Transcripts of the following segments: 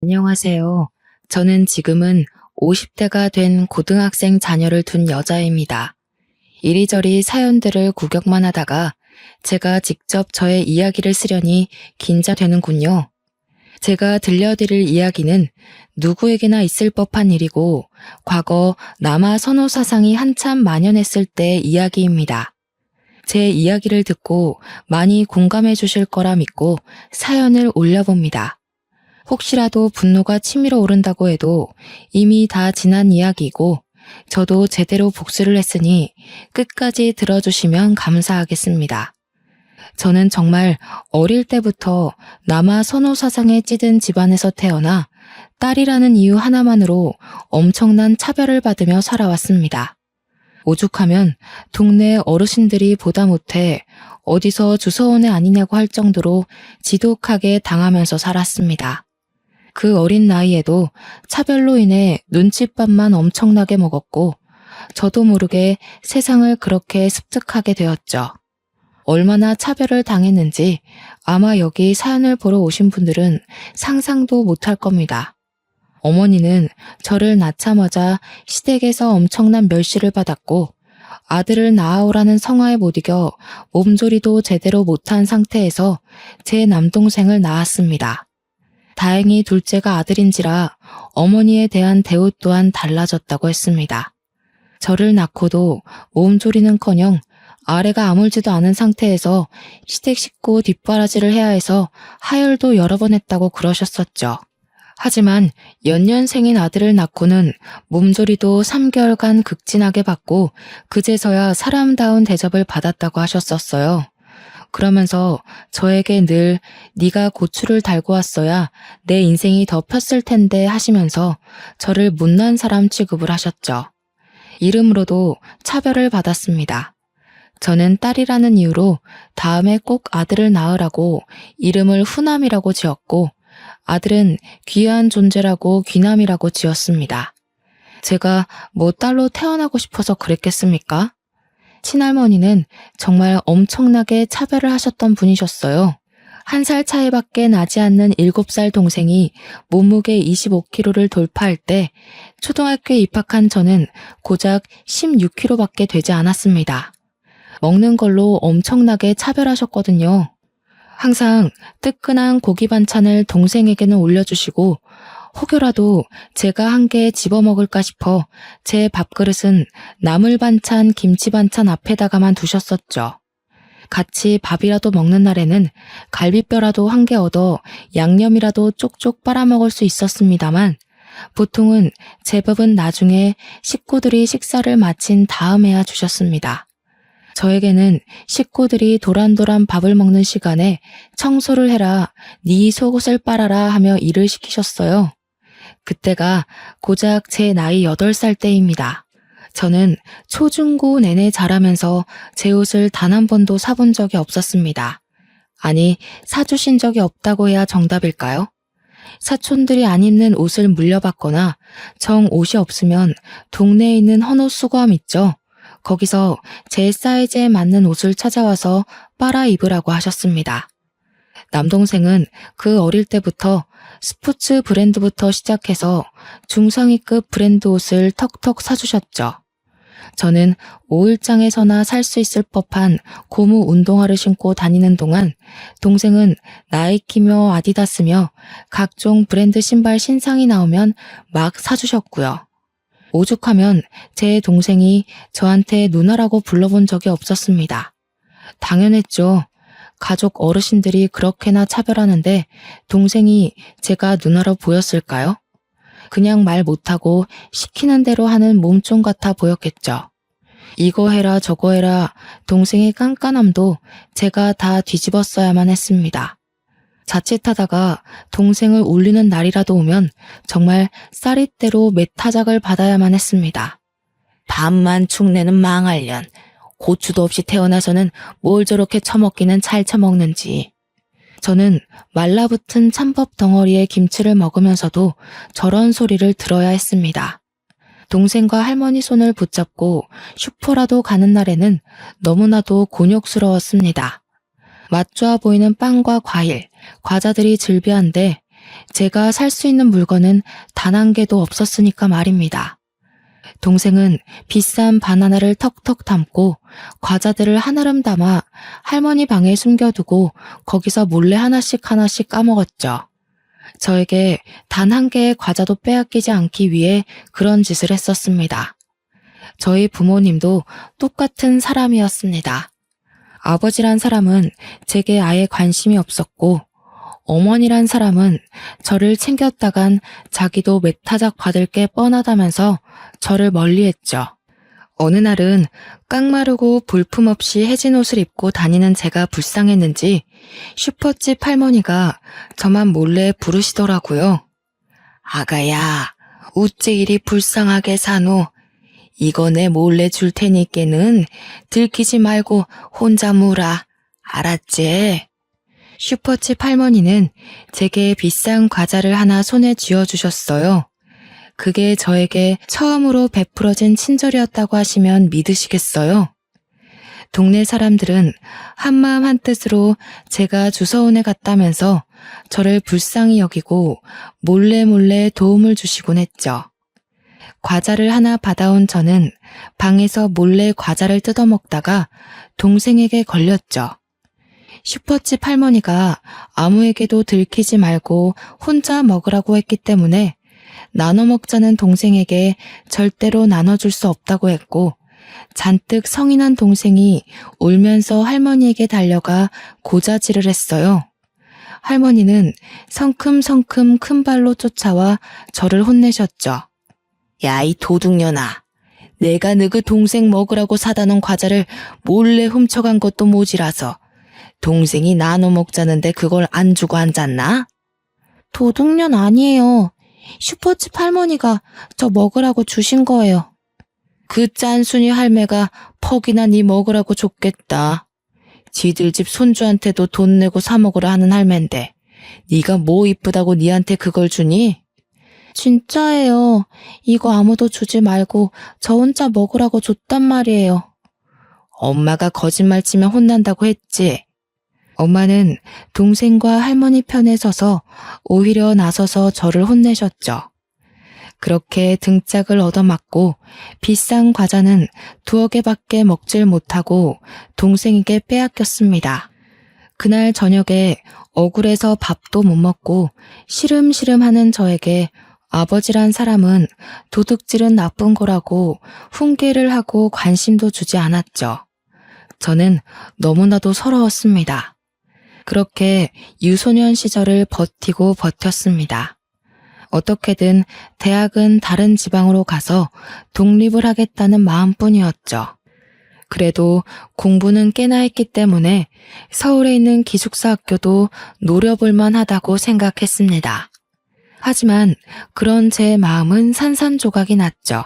안녕하세요. 저는 지금은 50대가 된 고등학생 자녀를 둔 여자입니다. 이리저리 사연들을 구경만 하다가 제가 직접 저의 이야기를 쓰려니 긴장되는군요. 제가 들려드릴 이야기는 누구에게나 있을 법한 일이고 과거 남아 선호 사상이 한참 만연했을 때의 이야기입니다. 제 이야기를 듣고 많이 공감해 주실 거라 믿고 사연을 올려봅니다. 혹시라도 분노가 치밀어 오른다고 해도 이미 다 지난 이야기이고 저도 제대로 복수를 했으니 끝까지 들어주시면 감사하겠습니다. 저는 정말 어릴 때부터 남아 선호 사상에 찌든 집안에서 태어나 딸이라는 이유 하나만으로 엄청난 차별을 받으며 살아왔습니다. 오죽하면 동네 어르신들이 보다 못해 어디서 주워온 애 아니냐고 할 정도로 지독하게 당하면서 살았습니다. 그 어린 나이에도 차별로 인해 눈칫밥만 엄청나게 먹었고 저도 모르게 세상을 그렇게 습득하게 되었죠. 얼마나 차별을 당했는지 아마 여기 사연을 보러 오신 분들은 상상도 못할 겁니다. 어머니는 저를 낳자마자 시댁에서 엄청난 멸시를 받았고 아들을 낳아오라는 성화에 못 이겨 몸조리도 제대로 못한 상태에서 제 남동생을 낳았습니다. 다행히 둘째가 아들인지라 어머니에 대한 대우 또한 달라졌다고 했습니다. 저를 낳고도 몸조리는커녕 아래가 아물지도 않은 상태에서 시댁 식구 뒷바라지를 해야 해서 하혈도 여러 번 했다고 그러셨었죠. 하지만 연년생인 아들을 낳고는 몸조리도 3개월간 극진하게 받고 그제서야 사람다운 대접을 받았다고 하셨었어요. 그러면서 저에게 늘 네가 고추를 달고 왔어야 내 인생이 더 폈을 텐데 하시면서 저를 못난 사람 취급을 하셨죠. 이름으로도 차별을 받았습니다. 저는 딸이라는 이유로 다음에 꼭 아들을 낳으라고 이름을 후남이라고 지었고 아들은 귀한 존재라고 귀남이라고 지었습니다. 제가 뭐 딸로 태어나고 싶어서 그랬겠습니까? 친할머니는 정말 엄청나게 차별을 하셨던 분이셨어요. 1살 차이밖에 나지 않는 7살 동생이 몸무게 25kg를 돌파할 때 초등학교에 입학한 저는 고작 16kg밖에 되지 않았습니다. 먹는 걸로 엄청나게 차별하셨거든요. 항상 뜨끈한 고기 반찬을 동생에게는 올려주시고 혹여라도 제가 한 개 집어먹을까 싶어 제 밥그릇은 나물 반찬, 김치 반찬 앞에다가만 두셨었죠. 같이 밥이라도 먹는 날에는 갈비뼈라도 한 개 얻어 양념이라도 쪽쪽 빨아먹을 수 있었습니다만 보통은 제 밥은 나중에 식구들이 식사를 마친 다음에야 주셨습니다. 저에게는 식구들이 도란도란 밥을 먹는 시간에 청소를 해라, 네 속옷을 빨아라 하며 일을 시키셨어요. 그때가 고작 제 나이 8살 때입니다. 저는 초중고 내내 자라면서 제 옷을 단 한 번도 사본 적이 없었습니다. 아니, 사주신 적이 없다고 해야 정답일까요? 사촌들이 안 입는 옷을 물려받거나 정 옷이 없으면 동네에 있는 헌옷 수거함 있죠? 거기서 제 사이즈에 맞는 옷을 찾아와서 빨아 입으라고 하셨습니다. 남동생은 그 어릴 때부터 스포츠 브랜드부터 시작해서 중상위급 브랜드 옷을 턱턱 사주셨죠. 저는 5일장에서나 살 수 있을 법한 고무 운동화를 신고 다니는 동안 동생은 나이키며 아디다스며 각종 브랜드 신발 신상이 나오면 막 사주셨고요. 오죽하면 제 동생이 저한테 누나라고 불러본 적이 없었습니다. 당연했죠. 가족 어르신들이 그렇게나 차별하는데 동생이 제가 누나로 보였을까요? 그냥 말 못하고 시키는 대로 하는 몸종 같아 보였겠죠. 이거 해라 저거 해라 동생의 깐깐함도 제가 다 뒤집었어야만 했습니다. 자칫하다가 동생을 울리는 날이라도 오면 정말 쌀이대로 매타작을 받아야만 했습니다. 밥만 축내는 망할년. 고추도 없이 태어나서는 뭘 저렇게 처먹기는 잘 처먹는지. 저는 말라붙은 찬밥 덩어리에 김치를 먹으면서도 저런 소리를 들어야 했습니다. 동생과 할머니 손을 붙잡고 슈퍼라도 가는 날에는 너무나도 곤욕스러웠습니다. 맛 좋아 보이는 빵과 과일, 과자들이 즐비한데 제가 살 수 있는 물건은 단 한 개도 없었으니까 말입니다. 동생은 비싼 바나나를 턱턱 담고 과자들을 한아름 담아 할머니 방에 숨겨두고 거기서 몰래 하나씩 하나씩 까먹었죠. 저에게 단 한 개의 과자도 빼앗기지 않기 위해 그런 짓을 했었습니다. 저희 부모님도 똑같은 사람이었습니다. 아버지란 사람은 제게 아예 관심이 없었고, 어머니란 사람은 저를 챙겼다간 자기도 메타작 받을 게 뻔하다면서 저를 멀리했죠. 어느 날은 깡마르고 볼품없이 해진 옷을 입고 다니는 제가 불쌍했는지 슈퍼집 할머니가 저만 몰래 부르시더라고요. 아가야, 우째 이리 불쌍하게 사노. 이거 내 몰래 줄 테니께는 들키지 말고 혼자 무라. 알았지? 슈퍼집 할머니는 제게 비싼 과자를 하나 손에 쥐어주셨어요. 그게 저에게 처음으로 베풀어진 친절이었다고 하시면 믿으시겠어요? 동네 사람들은 한마음 한뜻으로 제가 주서원에 갔다면서 저를 불쌍히 여기고 몰래 도움을 주시곤 했죠. 과자를 하나 받아온 저는 방에서 몰래 과자를 뜯어먹다가 동생에게 걸렸죠. 슈퍼집 할머니가 아무에게도 들키지 말고 혼자 먹으라고 했기 때문에 나눠 먹자는 동생에게 절대로 나눠줄 수 없다고 했고, 잔뜩 성이 난 동생이 울면서 할머니에게 달려가 고자질을 했어요. 할머니는 성큼성큼 큰 발로 쫓아와 저를 혼내셨죠. 야, 이 도둑년아. 내가 너그 동생 먹으라고 사다 놓은 과자를 몰래 훔쳐간 것도 모자라서 동생이 나눠 먹자는데 그걸 안 주고 앉았나? 도둑년 아니에요. 슈퍼집 할머니가 저 먹으라고 주신 거예요. 그 짠순이 할매가 퍽이나 네 먹으라고 줬겠다. 지들 집 손주한테도 돈 내고 사 먹으라 하는 할매인데 네가 뭐 이쁘다고 니한테 그걸 주니? 진짜예요. 이거 아무도 주지 말고 저 혼자 먹으라고 줬단 말이에요. 엄마가 거짓말 치면 혼난다고 했지. 엄마는 동생과 할머니 편에 서서 오히려 나서서 저를 혼내셨죠. 그렇게 등짝을 얻어맞고 비싼 과자는 2개밖에 먹질 못하고 동생에게 빼앗겼습니다. 그날 저녁에 억울해서 밥도 못 먹고 시름시름하는 저에게 아버지란 사람은 도둑질은 나쁜 거라고 훈계를 하고 관심도 주지 않았죠. 저는 너무나도 서러웠습니다. 그렇게 유소년 시절을 버티고 버텼습니다. 어떻게든 대학은 다른 지방으로 가서 독립을 하겠다는 마음뿐이었죠. 그래도 공부는 꽤나 했기 때문에 서울에 있는 기숙사 학교도 노려볼만 하다고 생각했습니다. 하지만 그런 제 마음은 산산조각이 났죠.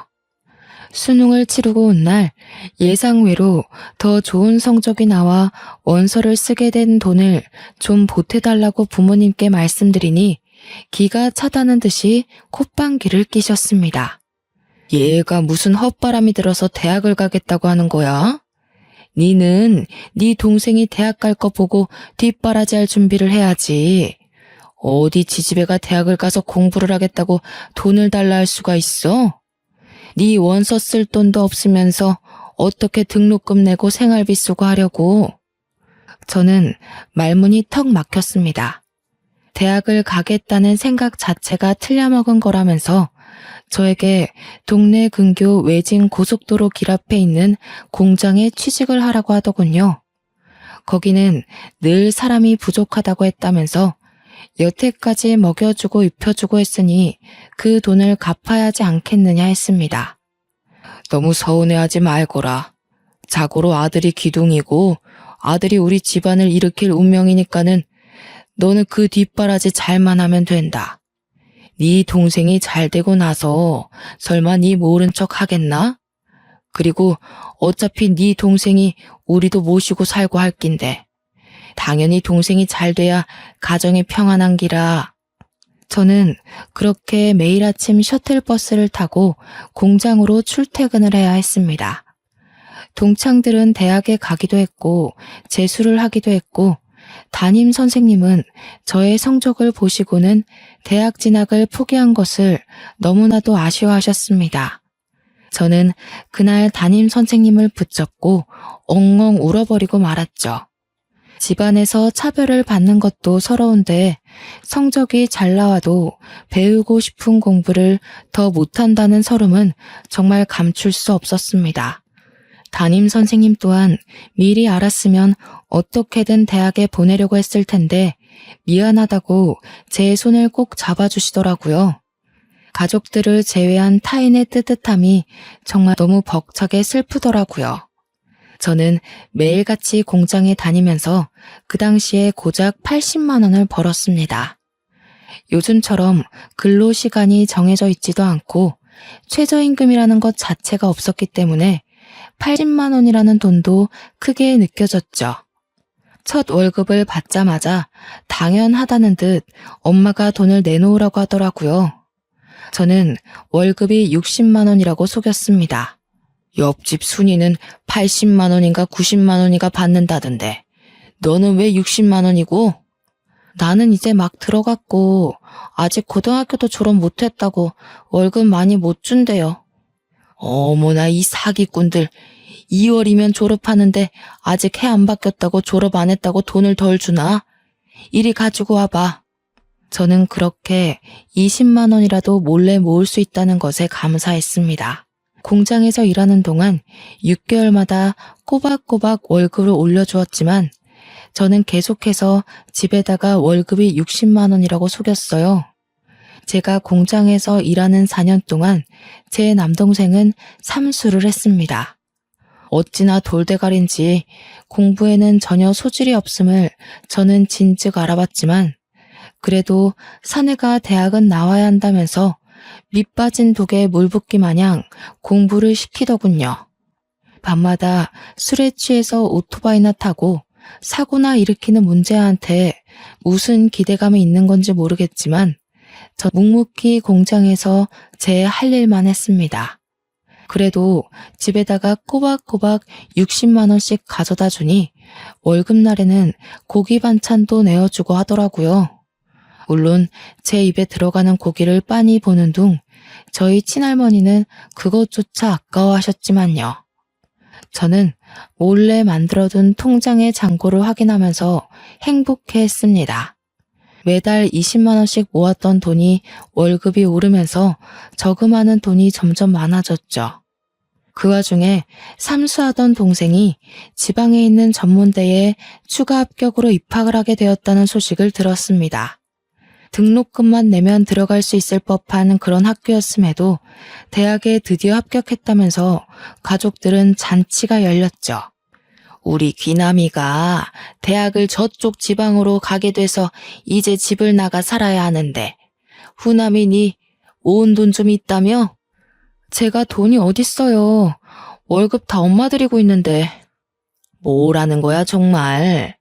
수능을 치르고 온 날 예상외로 더 좋은 성적이 나와 원서를 쓰게 된 돈을 좀 보태달라고 부모님께 말씀드리니 기가 차다는 듯이 콧방귀를 끼셨습니다. 얘가 무슨 헛바람이 들어서 대학을 가겠다고 하는 거야? 니는 네 동생이 대학 갈 거 보고 뒷바라지할 준비를 해야지. 어디 지지배가 대학을 가서 공부를 하겠다고 돈을 달라 할 수가 있어? 네 원서 쓸 돈도 없으면서 어떻게 등록금 내고 생활비 쓰고 하려고. 저는 말문이 턱 막혔습니다. 대학을 가겠다는 생각 자체가 틀려먹은 거라면서 저에게 동네 근교 외진 고속도로 길 앞에 있는 공장에 취직을 하라고 하더군요. 거기는 늘 사람이 부족하다고 했다면서 여태까지 먹여주고 입혀주고 했으니 그 돈을 갚아야 하지 않겠느냐 했습니다. 너무 서운해하지 말거라. 자고로 아들이 기둥이고 아들이 우리 집안을 일으킬 운명이니까는 너는 그 뒷바라지 잘만 하면 된다. 네 동생이 잘 되고 나서 설마 네 모른 척 하겠나? 그리고 어차피 네 동생이 우리도 모시고 살고 할 낀데 당연히 동생이 잘 돼야 가정이 평안한 기라. 저는 그렇게 매일 아침 셔틀버스를 타고 공장으로 출퇴근을 해야 했습니다. 동창들은 대학에 가기도 했고 재수를 하기도 했고 담임 선생님은 저의 성적을 보시고는 대학 진학을 포기한 것을 너무나도 아쉬워하셨습니다. 저는 그날 담임 선생님을 붙잡고 엉엉 울어버리고 말았죠. 집안에서 차별을 받는 것도 서러운데 성적이 잘 나와도 배우고 싶은 공부를 더 못한다는 서름은 정말 감출 수 없었습니다. 담임 선생님 또한 미리 알았으면 어떻게든 대학에 보내려고 했을 텐데 미안하다고 제 손을 꼭 잡아주시더라고요. 가족들을 제외한 타인의 뜨뜻함이 정말 너무 벅차게 슬프더라고요. 저는 매일같이 공장에 다니면서 그 당시에 고작 80만 원을 벌었습니다. 요즘처럼 근로시간이 정해져 있지도 않고 최저임금이라는 것 자체가 없었기 때문에 80만 원이라는 돈도 크게 느껴졌죠. 첫 월급을 받자마자 당연하다는 듯 엄마가 돈을 내놓으라고 하더라고요. 저는 월급이 60만 원이라고 속였습니다. 옆집 순이는 80만 원인가 90만 원인가 받는다던데 너는 왜 60만 원이고? 나는 이제 막 들어갔고 아직 고등학교도 졸업 못했다고 월급 많이 못 준대요. 어머나 이 사기꾼들 2월이면 졸업하는데 아직 해 안 바뀌었다고 졸업 안 했다고 돈을 덜 주나? 이리 가지고 와봐. 저는 그렇게 20만 원이라도 몰래 모을 수 있다는 것에 감사했습니다. 공장에서 일하는 동안 6개월마다 꼬박꼬박 월급을 올려주었지만 저는 계속해서 집에다가 월급이 60만 원이라고 속였어요. 제가 공장에서 일하는 4년 동안 제 남동생은 삼수를 했습니다. 어찌나 돌대가리인지 공부에는 전혀 소질이 없음을 저는 진즉 알아봤지만 그래도 사내가 대학은 나와야 한다면서 밑 빠진 독에 물 붓기 마냥 공부를 시키더군요. 밤마다 술에 취해서 오토바이나 타고 사고나 일으키는 문제한테 무슨 기대감이 있는 건지 모르겠지만 저 묵묵히 공장에서 제 할 일만 했습니다. 그래도 집에다가 꼬박꼬박 60만 원씩 가져다 주니 월급날에는 고기 반찬도 내어주고 하더라고요. 물론 제 입에 들어가는 고기를 빤히 보는 둥 저희 친할머니는 그것조차 아까워하셨지만요. 저는 몰래 만들어둔 통장의 잔고를 확인하면서 행복해했습니다. 매달 20만 원씩 모았던 돈이 월급이 오르면서 저금하는 돈이 점점 많아졌죠. 그 와중에 삼수하던 동생이 지방에 있는 전문대에 추가 합격으로 입학을 하게 되었다는 소식을 들었습니다. 등록금만 내면 들어갈 수 있을 법한 그런 학교였음에도 대학에 드디어 합격했다면서 가족들은 잔치가 열렸죠. 우리 귀남이가 대학을 저쪽 지방으로 가게 돼서 이제 집을 나가 살아야 하는데 후남이 니 모은 돈 좀 있다며? 제가 돈이 어딨어요. 월급 다 엄마 드리고 있는데. 뭐라는 거야 정말.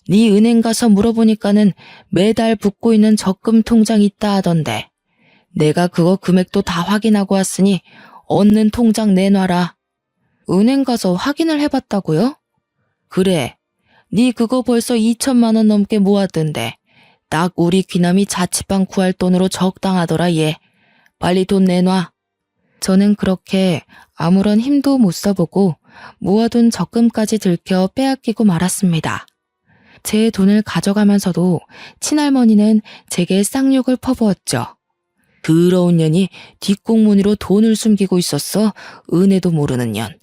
네 은행 가서 물어보니까는 매달 붓고 있는 적금 통장 있다 하던데. 내가 그거 금액도 다 확인하고 왔으니 얻는 통장 내놔라. 은행 가서 확인을 해봤다고요? 그래. 네 그거 벌써 2천만 원 넘게 모았던데. 딱 우리 귀남이 자취방 구할 돈으로 적당하더라 얘. 빨리 돈 내놔. 저는 그렇게 아무런 힘도 못 써보고 모아둔 적금까지 들켜 빼앗기고 말았습니다. 제 돈을 가져가면서도 친할머니는 제게 쌍욕을 퍼부었죠. 더러운 년이 뒷공무니로 돈을 숨기고 있었어. 은혜도 모르는 년.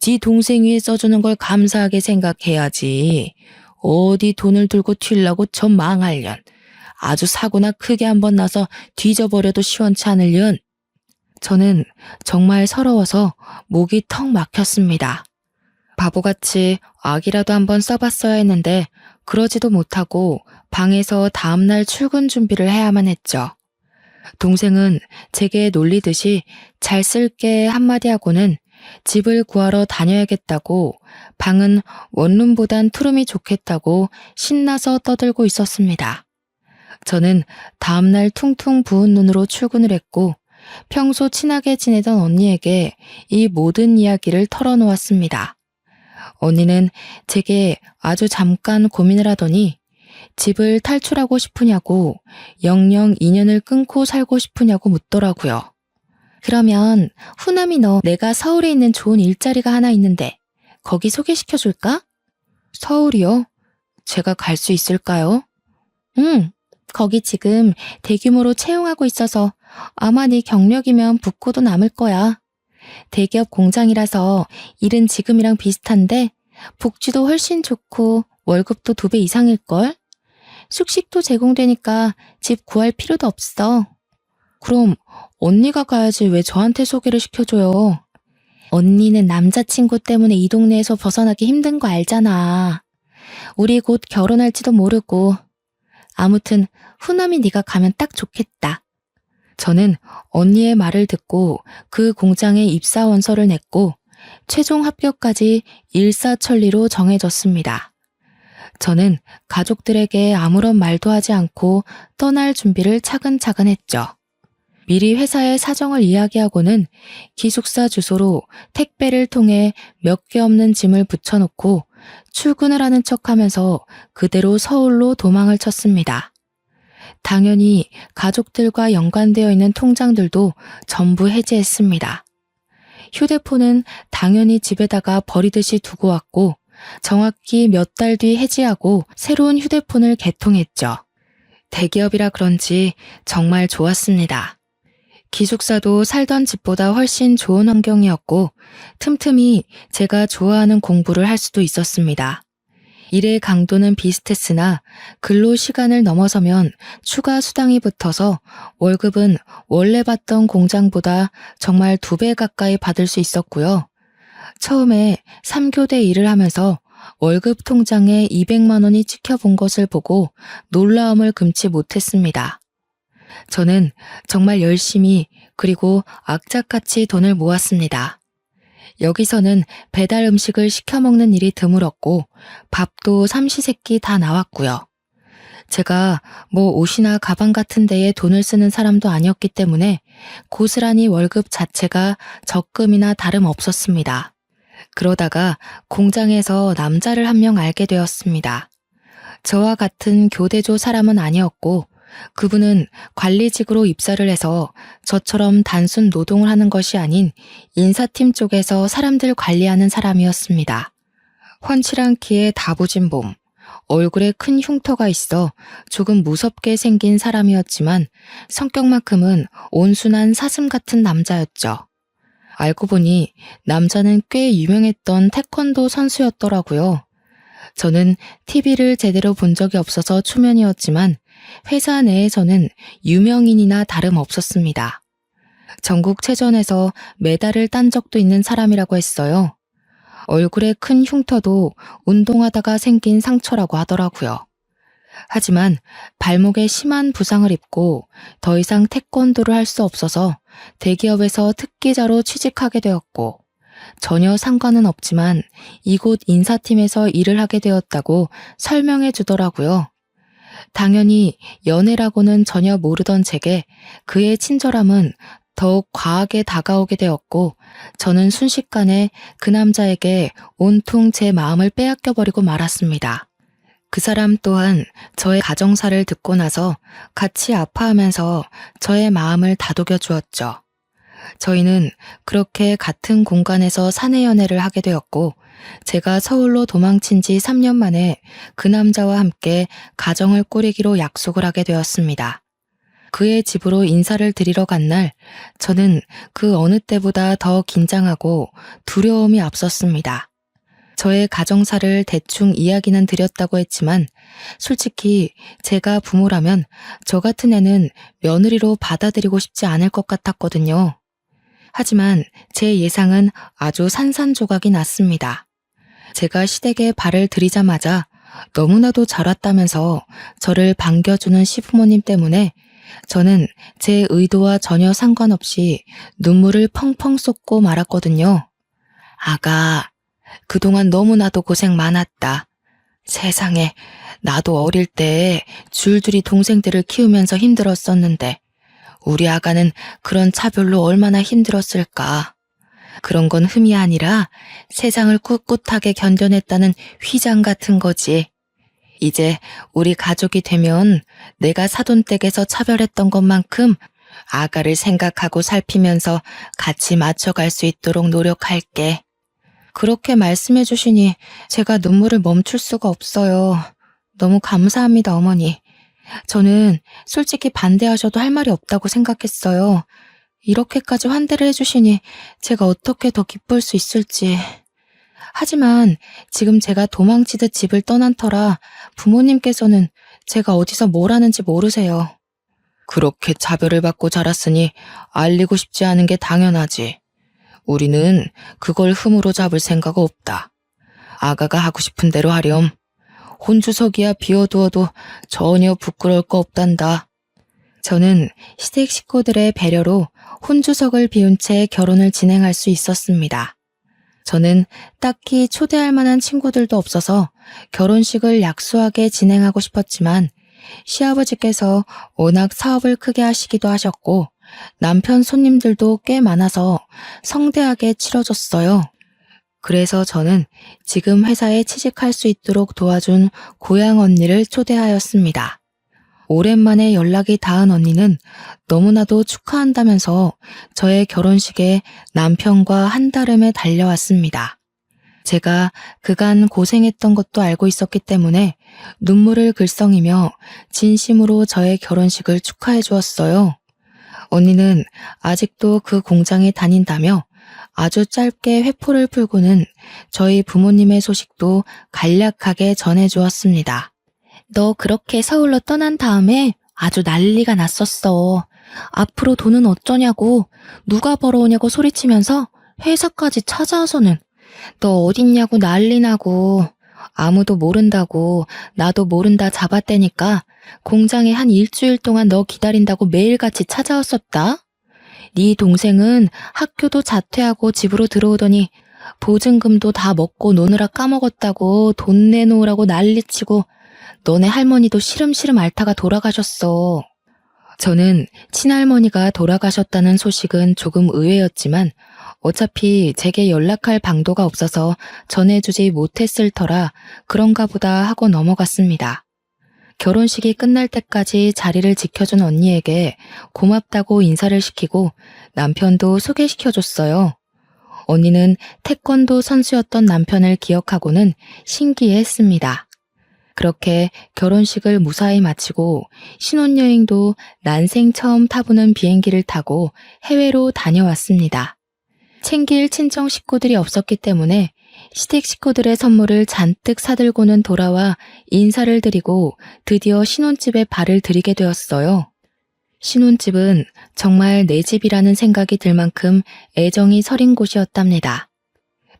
지 동생 위에 써주는 걸 감사하게 생각해야지. 어디 돈을 들고 튀려고 저 망할 년. 아주 사고나 크게 한번 나서 뒤져버려도 시원치 않을 년. 저는 정말 서러워서 목이 턱 막혔습니다. 바보같이 악이라도 한번 써봤어야 했는데 그러지도 못하고 방에서 다음날 출근 준비를 해야만 했죠. 동생은 제게 놀리듯이 잘 쓸게 한마디 하고는 집을 구하러 다녀야겠다고 방은 원룸보단 투룸이 좋겠다고 신나서 떠들고 있었습니다. 저는 다음날 퉁퉁 부은 눈으로 출근을 했고 평소 친하게 지내던 언니에게 이 모든 이야기를 털어놓았습니다. 언니는 제게 아주 잠깐 고민을 하더니 집을 탈출하고 싶으냐고, 영영 인연을 끊고 살고 싶으냐고 묻더라고요. 그러면 후남이 너 내가 서울에 있는 좋은 일자리가 하나 있는데 거기 소개시켜줄까? 서울이요? 제가 갈 수 있을까요? 응, 거기 지금 대규모로 채용하고 있어서 아마 네 경력이면 붙고도 남을 거야. 대기업 공장이라서 일은 지금이랑 비슷한데 복지도 훨씬 좋고 월급도 2배 이상일걸? 숙식도 제공되니까 집 구할 필요도 없어. 그럼 언니가 가야지 왜 저한테 소개를 시켜줘요? 언니는 남자친구 때문에 이 동네에서 벗어나기 힘든 거 알잖아. 우리 곧 결혼할지도 모르고. 아무튼 후남이 네가 가면 딱 좋겠다. 저는 언니의 말을 듣고 그 공장에 입사 원서를 냈고 최종 합격까지 일사천리로 정해졌습니다. 저는 가족들에게 아무런 말도 하지 않고 떠날 준비를 차근차근 했죠. 미리 회사의 사정을 이야기하고는 기숙사 주소로 택배를 통해 몇 개 없는 짐을 붙여놓고 출근을 하는 척하면서 그대로 서울로 도망을 쳤습니다. 당연히 가족들과 연관되어 있는 통장들도 전부 해지했습니다. 휴대폰은 당연히 집에다가 버리듯이 두고 왔고 정확히 몇 달 뒤 해지하고 새로운 휴대폰을 개통했죠. 대기업이라 그런지 정말 좋았습니다. 기숙사도 살던 집보다 훨씬 좋은 환경이었고 틈틈이 제가 좋아하는 공부를 할 수도 있었습니다. 일의 강도는 비슷했으나 근로 시간을 넘어서면 추가 수당이 붙어서 월급은 원래 받던 공장보다 정말 2배 가까이 받을 수 있었고요. 처음에 3교대 일을 하면서 월급 통장에 200만 원이 찍혀본 것을 보고 놀라움을 금치 못했습니다. 저는 정말 열심히 그리고 악착같이 돈을 모았습니다. 여기서는 배달 음식을 시켜 먹는 일이 드물었고 밥도 삼시세끼 다 나왔고요. 제가 뭐 옷이나 가방 같은 데에 돈을 쓰는 사람도 아니었기 때문에 고스란히 월급 자체가 적금이나 다름없었습니다. 그러다가 공장에서 남자를 한 명 알게 되었습니다. 저와 같은 교대조 사람은 아니었고 그분은 관리직으로 입사를 해서 저처럼 단순 노동을 하는 것이 아닌 인사팀 쪽에서 사람들 관리하는 사람이었습니다. 훤칠한 키에 다부진 몸, 얼굴에 큰 흉터가 있어 조금 무섭게 생긴 사람이었지만 성격만큼은 온순한 사슴 같은 남자였죠. 알고 보니 남자는 꽤 유명했던 태권도 선수였더라고요. 저는 TV를 제대로 본 적이 없어서 초면이었지만 회사 내에서는 유명인이나 다름없었습니다. 전국체전에서 메달을 딴 적도 있는 사람이라고 했어요. 얼굴에 큰 흉터도 운동하다가 생긴 상처라고 하더라고요. 하지만 발목에 심한 부상을 입고 더 이상 태권도를 할 수 없어서 대기업에서 특기자로 취직하게 되었고 전혀 상관은 없지만 이곳 인사팀에서 일을 하게 되었다고 설명해 주더라고요. 당연히 연애라고는 전혀 모르던 제게 그의 친절함은 더욱 과하게 다가오게 되었고 저는 순식간에 그 남자에게 온통 제 마음을 빼앗겨버리고 말았습니다. 그 사람 또한 저의 가정사를 듣고 나서 같이 아파하면서 저의 마음을 다독여 주었죠. 저희는 그렇게 같은 공간에서 사내 연애를 하게 되었고 제가 서울로 도망친 지 3년 만에 그 남자와 함께 가정을 꾸리기로 약속을 하게 되었습니다. 그의 집으로 인사를 드리러 간 날 저는 그 어느 때보다 더 긴장하고 두려움이 앞섰습니다. 저의 가정사를 대충 이야기는 드렸다고 했지만 솔직히 제가 부모라면 저 같은 애는 며느리로 받아들이고 싶지 않을 것 같았거든요. 하지만 제 예상은 아주 산산조각이 났습니다. 제가 시댁에 발을 들이자마자 너무나도 잘 왔다면서 저를 반겨주는 시부모님 때문에 저는 제 의도와 전혀 상관없이 눈물을 펑펑 쏟고 말았거든요. 아가, 그동안 너무나도 고생 많았다. 세상에, 나도 어릴 때 줄줄이 동생들을 키우면서 힘들었었는데 우리 아가는 그런 차별로 얼마나 힘들었을까. 그런 건 흠이 아니라 세상을 꿋꿋하게 견뎌냈다는 휘장 같은 거지. 이제 우리 가족이 되면 내가 사돈댁에서 차별했던 것만큼 아가를 생각하고 살피면서 같이 맞춰갈 수 있도록 노력할게. 그렇게 말씀해 주시니 제가 눈물을 멈출 수가 없어요. 너무 감사합니다, 어머니. 저는 솔직히 반대하셔도 할 말이 없다고 생각했어요. 이렇게까지 환대를 해주시니 제가 어떻게 더 기쁠 수 있을지. 하지만 지금 제가 도망치듯 집을 떠난 터라 부모님께서는 제가 어디서 뭘 하는지 모르세요. 그렇게 차별을 받고 자랐으니 알리고 싶지 않은 게 당연하지. 우리는 그걸 흠으로 잡을 생각 없다. 아가가 하고 싶은 대로 하렴. 혼주석이야 비워두어도 전혀 부끄러울 거 없단다. 저는 시댁 식구들의 배려로 혼주석을 비운 채 결혼을 진행할 수 있었습니다. 저는 딱히 초대할 만한 친구들도 없어서 결혼식을 약소하게 진행하고 싶었지만 시아버지께서 워낙 사업을 크게 하시기도 하셨고 남편 손님들도 꽤 많아서 성대하게 치러졌어요. 그래서 저는 지금 회사에 취직할 수 있도록 도와준 고향 언니를 초대하였습니다. 오랜만에 연락이 닿은 언니는 너무나도 축하한다면서 저의 결혼식에 남편과 한달음에 달려왔습니다. 제가 그간 고생했던 것도 알고 있었기 때문에 눈물을 글썽이며 진심으로 저의 결혼식을 축하해 주었어요. 언니는 아직도 그 공장에 다닌다며 아주 짧게 회포를 풀고는 저희 부모님의 소식도 간략하게 전해주었습니다. 너 그렇게 서울로 떠난 다음에 아주 난리가 났었어. 앞으로 돈은 어쩌냐고, 누가 벌어오냐고 소리치면서 회사까지 찾아와서는 너 어딨냐고 난리 나고, 아무도 모른다고 나도 모른다 잡아떼니까 공장에 한 일주일 동안 너 기다린다고 매일같이 찾아왔었다. 네 동생은 학교도 자퇴하고 집으로 들어오더니 보증금도 다 먹고 노느라 까먹었다고 돈 내놓으라고 난리치고 너네 할머니도 시름시름 앓다가 돌아가셨어. 저는 친할머니가 돌아가셨다는 소식은 조금 의외였지만 어차피 제게 연락할 방도가 없어서 전해주지 못했을 터라 그런가 보다 하고 넘어갔습니다. 결혼식이 끝날 때까지 자리를 지켜준 언니에게 고맙다고 인사를 시키고 남편도 소개시켜줬어요. 언니는 태권도 선수였던 남편을 기억하고는 신기해했습니다. 그렇게 결혼식을 무사히 마치고 신혼여행도 난생 처음 타보는 비행기를 타고 해외로 다녀왔습니다. 챙길 친정 식구들이 없었기 때문에 시댁 식구들의 선물을 잔뜩 사들고는 돌아와 인사를 드리고 드디어 신혼집에 발을 들이게 되었어요. 신혼집은 정말 내 집이라는 생각이 들 만큼 애정이 서린 곳이었답니다.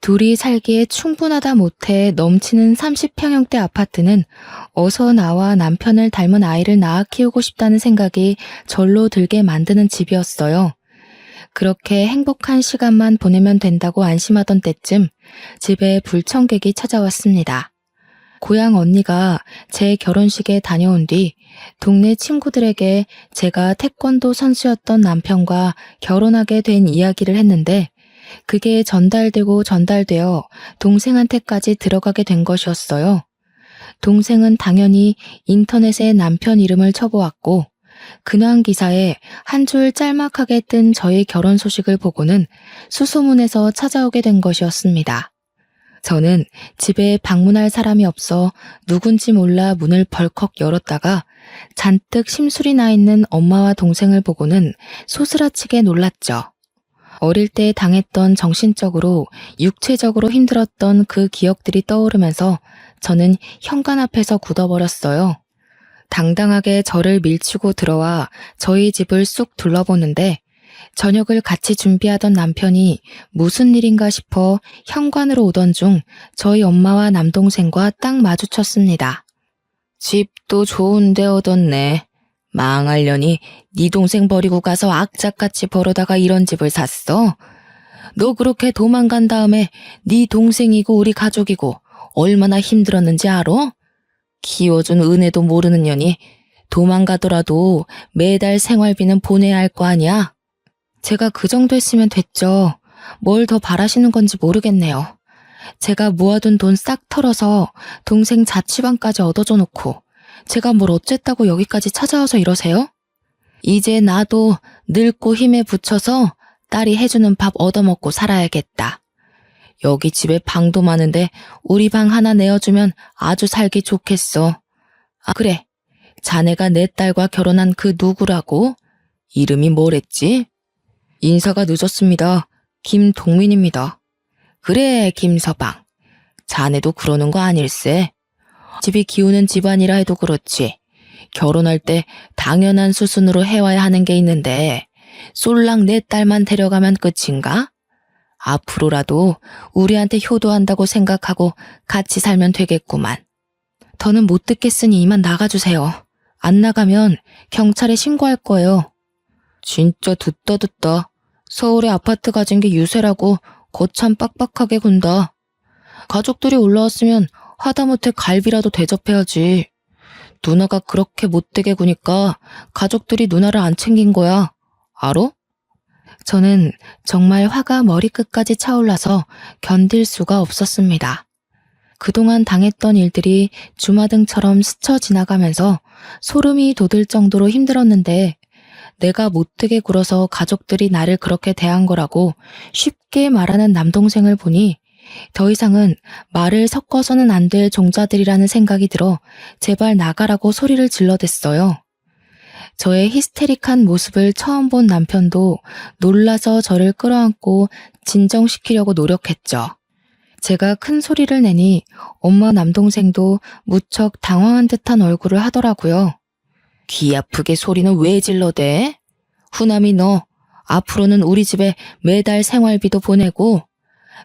둘이 살기에 충분하다 못해 넘치는 30평형대 아파트는 어서 나와 남편을 닮은 아이를 낳아 키우고 싶다는 생각이 절로 들게 만드는 집이었어요. 그렇게 행복한 시간만 보내면 된다고 안심하던 때쯤 집에 불청객이 찾아왔습니다. 고향 언니가 제 결혼식에 다녀온 뒤 동네 친구들에게 제가 태권도 선수였던 남편과 결혼하게 된 이야기를 했는데 그게 전달되어 동생한테까지 들어가게 된 것이었어요. 동생은 당연히 인터넷에 남편 이름을 쳐보았고 근황 기사에 한 줄 짤막하게 뜬 저희 결혼 소식을 보고는 수소문해서 찾아오게 된 것이었습니다. 저는 집에 방문할 사람이 없어 누군지 몰라 문을 벌컥 열었다가 잔뜩 심술이 나 있는 엄마와 동생을 보고는 소스라치게 놀랐죠. 어릴 때 당했던 정신적으로 육체적으로 힘들었던 그 기억들이 떠오르면서 저는 현관 앞에서 굳어버렸어요. 당당하게 저를 밀치고 들어와 저희 집을 쑥 둘러보는데 저녁을 같이 준비하던 남편이 무슨 일인가 싶어 현관으로 오던 중 저희 엄마와 남동생과 딱 마주쳤습니다. 집도 좋은데 얻었네. 망하려니 네 동생 버리고 가서 악착같이 벌어다가 이런 집을 샀어? 너 그렇게 도망간 다음에 네 동생이고 우리 가족이고 얼마나 힘들었는지 알아? 키워준 은혜도 모르는 년이 도망가더라도 매달 생활비는 보내야 할 거 아니야? 제가 그 정도 했으면 됐죠. 뭘 더 바라시는 건지 모르겠네요. 제가 모아둔 돈 싹 털어서 동생 자취방까지 얻어줘 놓고 제가 뭘 어쨌다고 여기까지 찾아와서 이러세요? 이제 나도 늙고 힘에 부쳐서 딸이 해주는 밥 얻어먹고 살아야겠다. 여기 집에 방도 많은데 우리 방 하나 내어주면 아주 살기 좋겠어. 아, 그래. 자네가 내 딸과 결혼한 그 누구라고? 이름이 뭐랬지? 인사가 늦었습니다. 김동민입니다. 그래, 김서방. 자네도 그러는 거 아닐세? 집이 기우는 집안이라 해도 그렇지. 결혼할 때 당연한 수순으로 해와야 하는 게 있는데 쏠랑 내 딸만 데려가면 끝인가? 앞으로라도 우리한테 효도한다고 생각하고 같이 살면 되겠구만. 더는 못 듣겠으니 이만 나가주세요. 안 나가면 경찰에 신고할 거예요. 진짜 듣다. 서울에 아파트 가진 게 유세라고 거참 빡빡하게 군다. 가족들이 올라왔으면 하다못해 갈비라도 대접해야지. 누나가 그렇게 못되게 구니까 가족들이 누나를 안 챙긴 거야. 알어? 저는 정말 화가 머리끝까지 차올라서 견딜 수가 없었습니다. 그동안 당했던 일들이 주마등처럼 스쳐 지나가면서 소름이 돋을 정도로 힘들었는데 내가 못되게 굴어서 가족들이 나를 그렇게 대한 거라고 쉽게 말하는 남동생을 보니 더 이상은 말을 섞어서는 안 될 종자들이라는 생각이 들어 제발 나가라고 소리를 질러댔어요. 저의 히스테릭한 모습을 처음 본 남편도 놀라서 저를 끌어안고 진정시키려고 노력했죠. 제가 큰 소리를 내니 엄마 남동생도 무척 당황한 듯한 얼굴을 하더라고요. 귀 아프게 소리는 왜 질러대? 후남이 너 앞으로는 우리 집에 매달 생활비도 보내고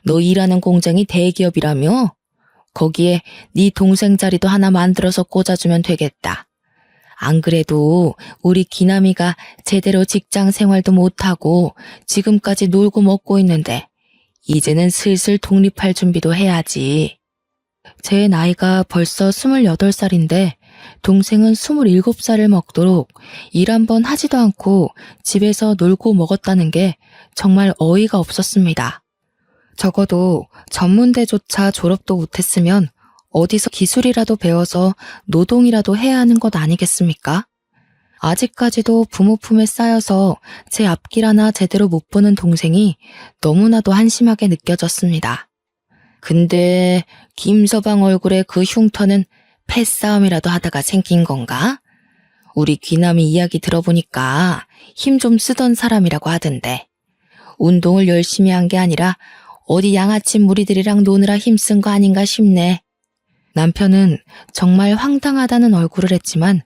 너 일하는 공장이 대기업이라며? 거기에 네 동생 자리도 하나 만들어서 꽂아주면 되겠다. 안 그래도 우리 기남이가 제대로 직장 생활도 못하고 지금까지 놀고 먹고 있는데 이제는 슬슬 독립할 준비도 해야지. 제 나이가 벌써 28살인데 동생은 27살을 먹도록 일 한 번 하지도 않고 집에서 놀고 먹었다는 게 정말 어이가 없었습니다. 적어도 전문대조차 졸업도 못했으면 어디서 기술이라도 배워서 노동이라도 해야 하는 것 아니겠습니까? 아직까지도 부모 품에 쌓여서 제 앞길 하나 제대로 못 보는 동생이 너무나도 한심하게 느껴졌습니다. 근데 김서방 얼굴에 그 흉터는 패싸움이라도 하다가 생긴 건가? 우리 귀남이 이야기 들어보니까 힘 좀 쓰던 사람이라고 하던데 운동을 열심히 한 게 아니라 어디 양아치 무리들이랑 노느라 힘쓴 거 아닌가 싶네. 남편은 정말 황당하다는 얼굴을 했지만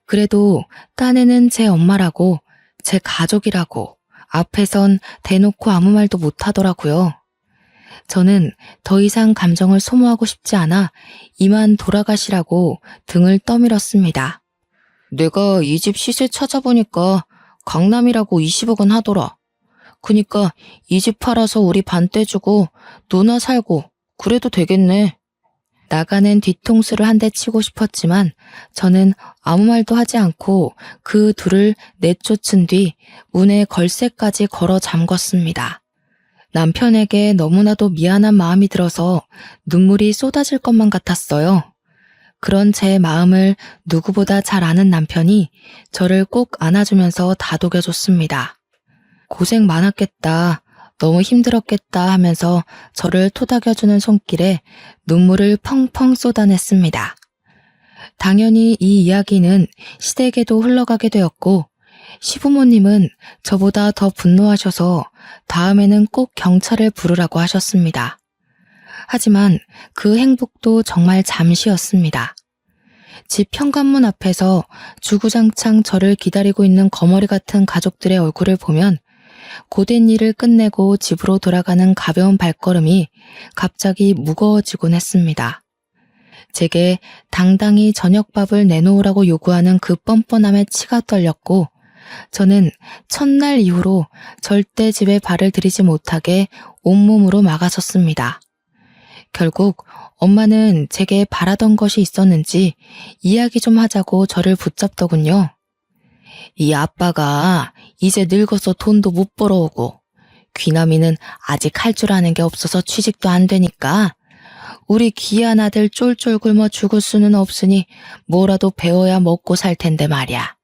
그래도 딴에는 제 엄마라고 제 가족이라고 앞에선 대놓고 아무 말도 못하더라고요. 저는 더 이상 감정을 소모하고 싶지 않아 이만 돌아가시라고 등을 떠밀었습니다. 내가 이 집 시세 찾아보니까 강남이라고 20억 원 하더라. 그니까 이 집 팔아서 우리 반 떼주고 누나 살고 그래도 되겠네. 나가는 뒤통수를 한 대 치고 싶었지만 저는 아무 말도 하지 않고 그 둘을 내쫓은 뒤 문에 걸쇠까지 걸어 잠궜습니다. 남편에게 너무나도 미안한 마음이 들어서 눈물이 쏟아질 것만 같았어요. 그런 제 마음을 누구보다 잘 아는 남편이 저를 꼭 안아주면서 다독여줬습니다. 고생 많았겠다. 너무 힘들었겠다 하면서 저를 토닥여주는 손길에 눈물을 펑펑 쏟아냈습니다. 당연히 이 이야기는 시댁에도 흘러가게 되었고 시부모님은 저보다 더 분노하셔서 다음에는 꼭 경찰을 부르라고 하셨습니다. 하지만 그 행복도 정말 잠시였습니다. 집 현관문 앞에서 주구장창 저를 기다리고 있는 거머리 같은 가족들의 얼굴을 보면 고된 일을 끝내고 집으로 돌아가는 가벼운 발걸음이 갑자기 무거워지곤 했습니다. 제게 당당히 저녁밥을 내놓으라고 요구하는 그 뻔뻔함에 치가 떨렸고 저는 첫날 이후로 절대 집에 발을 들이지 못하게 온몸으로 막아섰습니다. 결국 엄마는 제게 바라던 것이 있었는지 이야기 좀 하자고 저를 붙잡더군요. 이 아빠가 이제 늙어서 돈도 못 벌어오고 귀남이는 아직 할 줄 아는 게 없어서 취직도 안 되니까 우리 귀한 아들 쫄쫄 굶어 죽을 수는 없으니 뭐라도 배워야 먹고 살 텐데 말이야.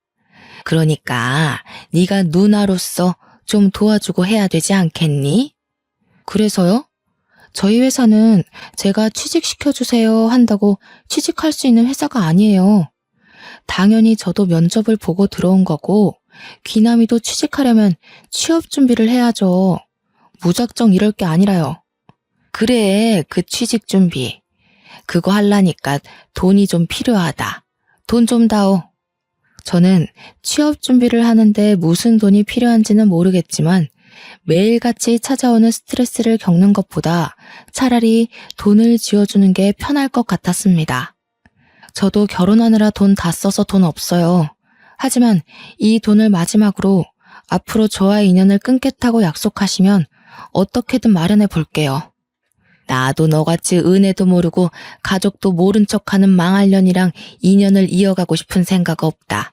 그러니까 네가 누나로서 좀 도와주고 해야 되지 않겠니? 그래서요? 저희 회사는 제가 취직시켜주세요 한다고 취직할 수 있는 회사가 아니에요. 당연히 저도 면접을 보고 들어온 거고 귀남이도 취직하려면 취업 준비를 해야죠. 무작정 이럴 게 아니라요. 그래, 그 취직 준비. 그거 하려니까 돈이 좀 필요하다. 돈 좀 다오. 저는 취업 준비를 하는데 무슨 돈이 필요한지는 모르겠지만 매일같이 찾아오는 스트레스를 겪는 것보다 차라리 돈을 쥐어주는 게 편할 것 같았습니다. 저도 결혼하느라 돈 다 써서 돈 없어요. 하지만 이 돈을 마지막으로 앞으로 저와의 인연을 끊겠다고 약속하시면 어떻게든 마련해 볼게요. 나도 너같이 은혜도 모르고 가족도 모른 척하는 망할년이랑 인연을 이어가고 싶은 생각 없다.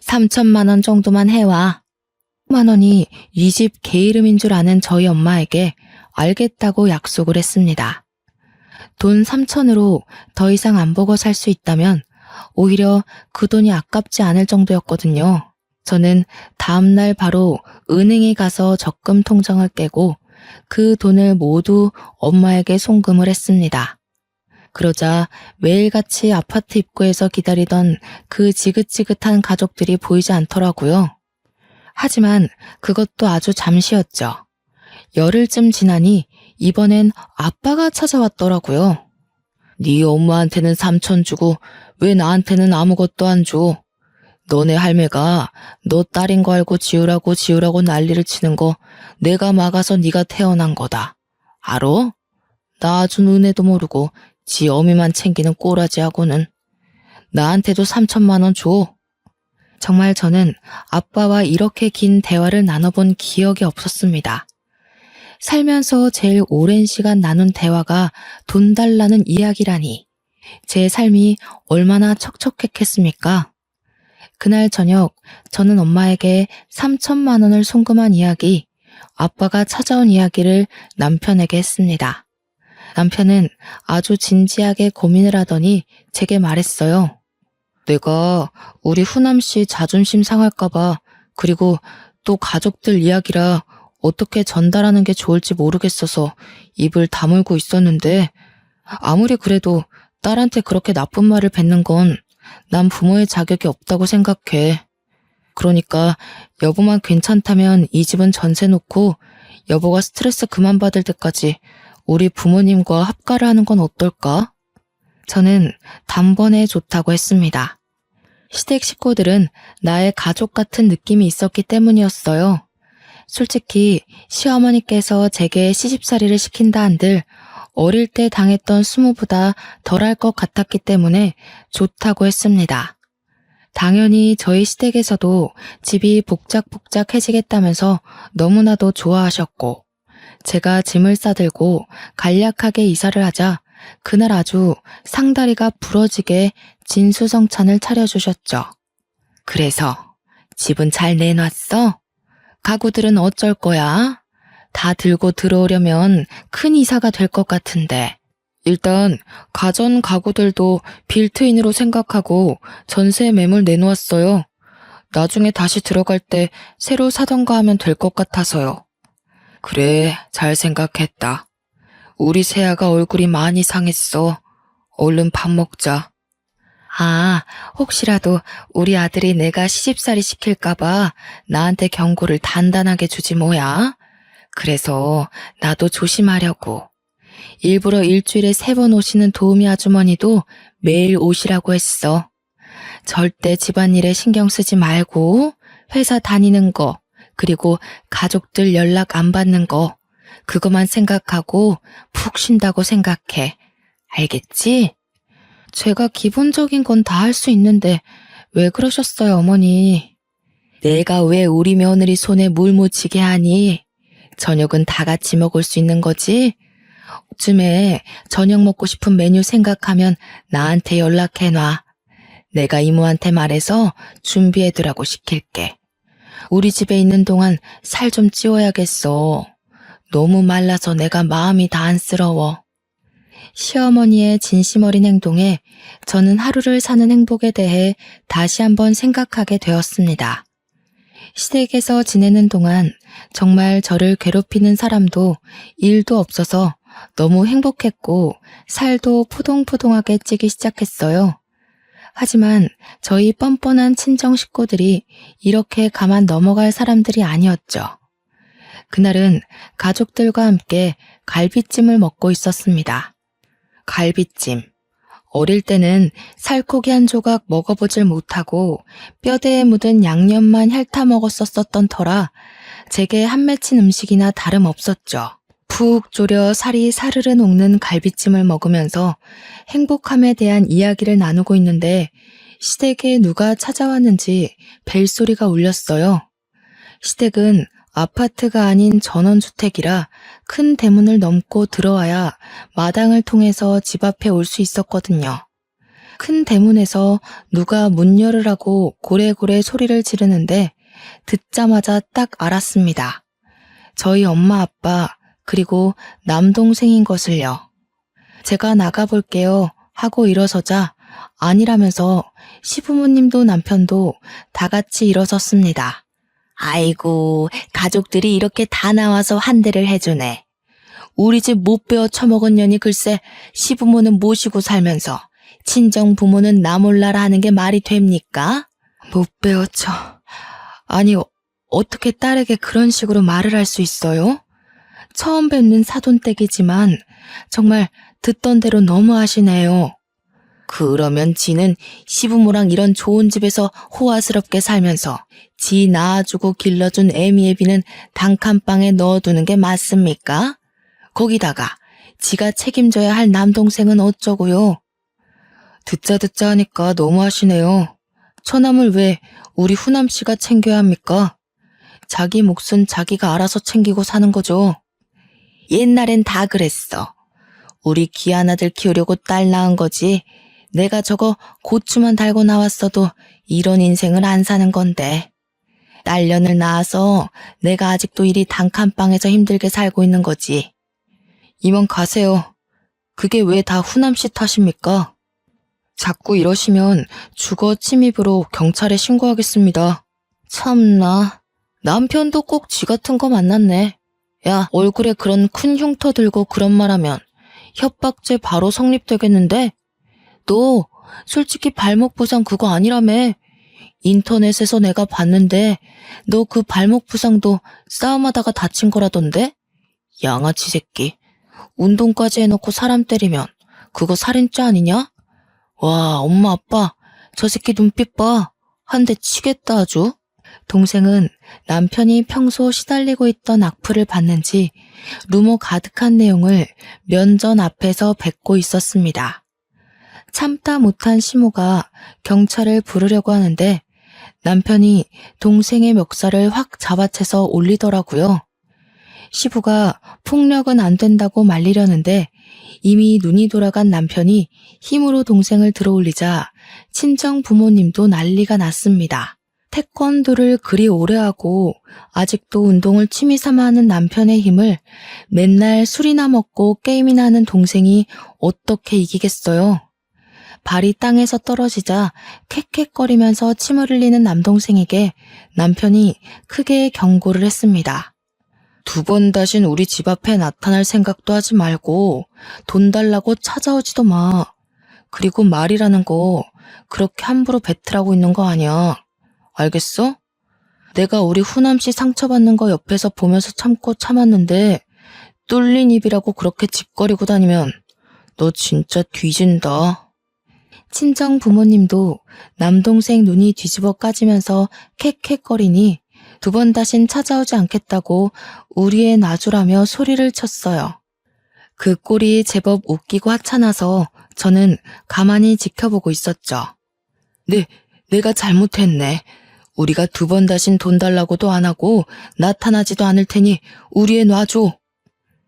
3천만 원 정도만 해와. 1만 원이 이 집 개 이름인 줄 아는 저희 엄마에게 알겠다고 약속을 했습니다. 돈 3천으로 더 이상 안 보고 살 수 있다면 오히려 그 돈이 아깝지 않을 정도였거든요. 저는 다음날 바로 은행에 가서 적금 통장을 깨고 그 돈을 모두 엄마에게 송금을 했습니다. 그러자 매일같이 아파트 입구에서 기다리던 그 지긋지긋한 가족들이 보이지 않더라고요. 하지만 그것도 아주 잠시였죠. 열흘쯤 지나니 이번엔 아빠가 찾아왔더라고요. 네 엄마한테는 3천 주고 왜 나한테는 아무것도 안 줘? 너네 할매가 너 딸인 거 알고 지우라고 난리를 치는 거 내가 막아서 네가 태어난 거다. 알어? 나 준 은혜도 모르고 지 어미만 챙기는 꼬라지하고는. 나한테도 3천만 원 줘. 정말 저는 아빠와 이렇게 긴 대화를 나눠본 기억이 없었습니다. 살면서 제일 오랜 시간 나눈 대화가 돈 달라는 이야기라니 제 삶이 얼마나 척척했겠습니까? 그날 저녁 저는 엄마에게 3천만 원을 송금한 이야기, 아빠가 찾아온 이야기를 남편에게 했습니다. 남편은 아주 진지하게 고민을 하더니 제게 말했어요. 내가 우리 후남씨 자존심 상할까봐, 그리고 또 가족들 이야기라 어떻게 전달하는 게 좋을지 모르겠어서 입을 다물고 있었는데, 아무리 그래도 딸한테 그렇게 나쁜 말을 뱉는 건 난 부모의 자격이 없다고 생각해. 그러니까 여보만 괜찮다면 이 집은 전세 놓고 여보가 스트레스 그만 받을 때까지 우리 부모님과 합가를 하는 건 어떨까? 저는 단번에 좋다고 했습니다. 시댁 식구들은 나의 가족 같은 느낌이 있었기 때문이었어요. 솔직히 시어머니께서 제게 시집살이를 시킨다 한들 어릴 때 당했던 수모보다 덜할 것 같았기 때문에 좋다고 했습니다. 당연히 저희 시댁에서도 집이 복작복작해지겠다면서 너무나도 좋아하셨고, 제가 짐을 싸들고 간략하게 이사를 하자 그날 아주 상다리가 부러지게 진수성찬을 차려주셨죠. 그래서 집은 잘 내놨어? 가구들은 어쩔 거야? 다 들고 들어오려면 큰 이사가 될 것 같은데. 일단 가전 가구들도 빌트인으로 생각하고 전세 매물 내놓았어요. 나중에 다시 들어갈 때 새로 사던가 하면 될 것 같아서요. 그래, 잘 생각했다. 우리 세아가 얼굴이 많이 상했어. 얼른 밥 먹자. 아, 혹시라도 우리 아들이 내가 시집살이 시킬까봐 나한테 경고를 단단하게 주지 뭐야? 그래서 나도 조심하려고. 일부러 일주일에 3번 오시는 도우미 아주머니도 매일 오시라고 했어. 절대 집안일에 신경 쓰지 말고 회사 다니는 거, 그리고 가족들 연락 안 받는 거, 그것만 생각하고 푹 쉰다고 생각해. 알겠지? 제가 기본적인 건 다 할 수 있는데 왜 그러셨어요, 어머니? 내가 왜 우리 며느리 손에 물 묻히게 하니? 저녁은 다 같이 먹을 수 있는 거지? 쯤에 저녁 먹고 싶은 메뉴 생각하면 나한테 연락해놔. 내가 이모한테 말해서 준비해두라고 시킬게. 우리 집에 있는 동안 살 좀 찌워야겠어. 너무 말라서 내가 마음이 다 안쓰러워. 시어머니의 진심 어린 행동에 저는 하루를 사는 행복에 대해 다시 한번 생각하게 되었습니다. 시댁에서 지내는 동안 정말 저를 괴롭히는 사람도 일도 없어서 너무 행복했고 살도 포동포동하게 찌기 시작했어요. 하지만 저희 뻔뻔한 친정 식구들이 이렇게 가만 넘어갈 사람들이 아니었죠. 그날은 가족들과 함께 갈비찜을 먹고 있었습니다. 갈비찜. 어릴 때는 살코기 한 조각 먹어보질 못하고 뼈대에 묻은 양념만 핥아 먹었었던 터라 제게 한 맺힌 음식이나 다름없었죠. 푹 졸여 살이 사르르 녹는 갈비찜을 먹으면서 행복함에 대한 이야기를 나누고 있는데 시댁에 누가 찾아왔는지 벨소리가 울렸어요. 시댁은 아파트가 아닌 전원주택이라 큰 대문을 넘고 들어와야 마당을 통해서 집 앞에 올 수 있었거든요. 큰 대문에서 누가 문 열으라고 고래고래 소리를 지르는데 듣자마자 딱 알았습니다. 저희 엄마 아빠 그리고 남동생인 것을요. 제가 나가볼게요 하고 일어서자 아니라면서 시부모님도 남편도 다 같이 일어섰습니다. 아이고, 가족들이 이렇게 다 나와서 한 대를 해주네. 우리 집 못 배워 처먹은 년이 글쎄 시부모는 모시고 살면서 친정 부모는 나 몰라라 하는 게 말이 됩니까? 못 배워쳐. 아니, 어떻게 딸에게 그런 식으로 말을 할 수 있어요? 처음 뵙는 사돈댁이지만 정말 듣던 대로 너무하시네요. 그러면 지는 시부모랑 이런 좋은 집에서 호화스럽게 살면서 지 낳아주고 길러준 애미애비는 단칸방에 넣어두는 게 맞습니까? 거기다가 지가 책임져야 할 남동생은 어쩌고요? 듣자 하니까 너무하시네요. 처남을 왜 우리 후남씨가 챙겨야 합니까? 자기 몫은 자기가 알아서 챙기고 사는 거죠. 옛날엔 다 그랬어. 우리 귀한 아들 키우려고 딸 낳은 거지. 내가 저거 고추만 달고 나왔어도 이런 인생을 안 사는 건데. 딸년을 낳아서 내가 아직도 이리 단칸방에서 힘들게 살고 있는 거지. 이만 가세요. 그게 왜 다 후남씨 탓입니까? 자꾸 이러시면 주거 침입으로 경찰에 신고하겠습니다. 참나, 남편도 꼭 쥐 같은 거 만났네. 야, 얼굴에 그런 큰 흉터 들고 그런 말하면 협박죄 바로 성립되겠는데? 너 솔직히 발목 부상 그거 아니라며. 인터넷에서 내가 봤는데 너 그 발목 부상도 싸움하다가 다친 거라던데? 양아치 새끼. 운동까지 해놓고 사람 때리면 그거 살인죄 아니냐? 와, 엄마 아빠 저 새끼 눈빛 봐. 한 대 치겠다 아주. 동생은 남편이 평소 시달리고 있던 악플을 봤는지 루머 가득한 내용을 면전 앞에서 뱉고 있었습니다. 참다 못한 시모가 경찰을 부르려고 하는데 남편이 동생의 멱살을 확 잡아채서 올리더라고요. 시부가 폭력은 안 된다고 말리려는데 이미 눈이 돌아간 남편이 힘으로 동생을 들어올리자 친정 부모님도 난리가 났습니다. 태권도를 그리 오래 하고 아직도 운동을 취미삼아 하는 남편의 힘을 맨날 술이나 먹고 게임이나 하는 동생이 어떻게 이기겠어요? 발이 땅에서 떨어지자 캑캑거리면서 침을 흘리는 남동생에게 남편이 크게 경고를 했습니다. 2번 다신 우리 집 앞에 나타날 생각도 하지 말고 돈 달라고 찾아오지도 마. 그리고 말이라는 거 그렇게 함부로 뱉으라고 있는 거 아니야. 알겠어? 내가 우리 후남씨 상처받는 거 옆에서 보면서 참고 참았는데 뚫린 입이라고 그렇게 짓거리고 다니면 너 진짜 뒤진다. 친정 부모님도 남동생 눈이 뒤집어 까지면서 캑캑거리니 2번 다신 찾아오지 않겠다고 우리애 놔주라며 소리를 쳤어요. 그 꼴이 제법 웃기고 하찮아서 저는 가만히 지켜보고 있었죠. 내가 잘못했네. 우리가 2번 다신 돈 달라고도 안 하고 나타나지도 않을 테니 우리애 놔줘.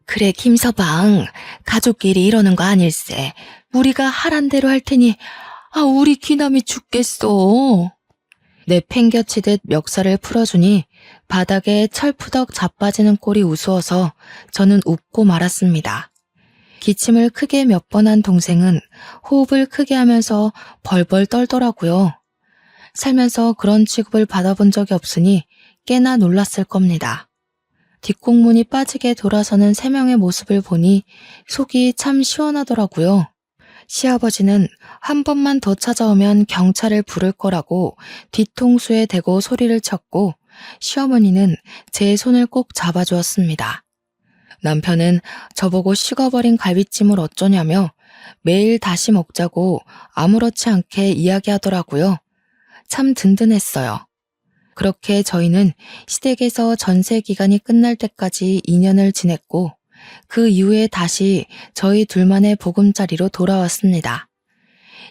그래 김서방, 가족끼리 이러는 거 아닐세. 우리가 하란 대로 할 테니 우리 귀남이 죽겠어. 내 팽겨치듯 멱살을 풀어주니 바닥에 철푸덕 자빠지는 꼴이 우스워서 저는 웃고 말았습니다. 기침을 크게 몇 번 한 동생은 호흡을 크게 하면서 벌벌 떨더라고요. 살면서 그런 취급을 받아본 적이 없으니 꽤나 놀랐을 겁니다. 뒷공문이 빠지게 돌아서는 세 명의 모습을 보니 속이 참 시원하더라고요. 시아버지는 한 번만 더 찾아오면 경찰을 부를 거라고 뒤통수에 대고 소리를 쳤고, 시어머니는 제 손을 꼭 잡아주었습니다. 남편은 저보고 식어버린 갈비찜을 어쩌냐며 매일 다시 먹자고 아무렇지 않게 이야기하더라고요. 참 든든했어요. 그렇게 저희는 시댁에서 전세 기간이 끝날 때까지 2년을 지냈고, 그 이후에 다시 저희 둘만의 보금자리로 돌아왔습니다.